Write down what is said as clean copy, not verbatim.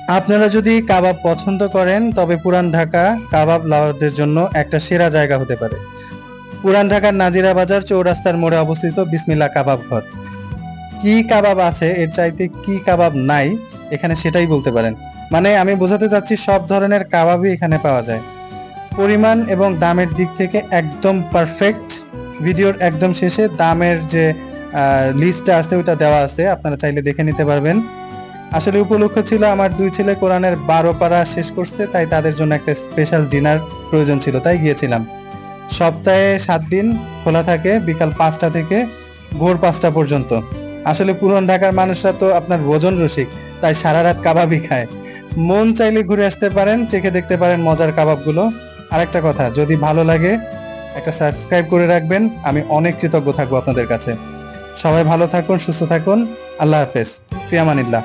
আপনারা যদি কাবাব পছন্দ করেন তবে পুরান ঢাকা কাবাব লাভারদের জন্য একটা সেরা জায়গা হতে পারে। পুরান ঢাকার নাজিরা বাজার চৌরাস্তার মোড়ে অবস্থিত বিসমিল্লাহ কাবাব ঘর। কি কাবাব আছে এর চাইতে কি কাবাব নাই এখানে সেটাই বলতে পারেন। মানে আমি বোঝাতে চাচ্ছি সব ধরনের কাবাবই এখানে পাওয়া যায়। পরিমাণ এবং দামের দিক থেকে একদম পারফেক্ট। ভিডিওর একদম শেষে দামের যে লিস্টটা আছে ওটা দেওয়া আছে, আপনারা চাইলে দেখে নিতে পারবেন। আসলে উপলক্ষ ছিল আমার দুই ছেলে কোরআনের 12 পারা শেষ করছে, তাই তাদের জন্য একটা স্পেশাল ডিনার প্রয়োজন ছিল, তাই গিয়েছিলাম। সপ্তাহে 7 দিন খোলা থাকে, বিকাল 5টা থেকে ভোর 5টা পর্যন্ত। আসলে পুরান ঢাকার মানুষরা তো আপনার ভোজন রসিক, তাই সারা রাত কাবাবই খায়। মন চাইলে ঘুরে আসতে পারেন, চেখে দেখতে পারেন মজার কাবাবগুলো। আরেকটা কথা, যদি ভালো লাগে একটা সাবস্ক্রাইব করে রাখবেন, আমি অনেক কৃতজ্ঞ থাকবো আপনাদের কাছে। সবাই ভালো থাকুন, সুস্থ থাকুন। আল্লাহ হাফেজ। ফি আমানিল্লাহ।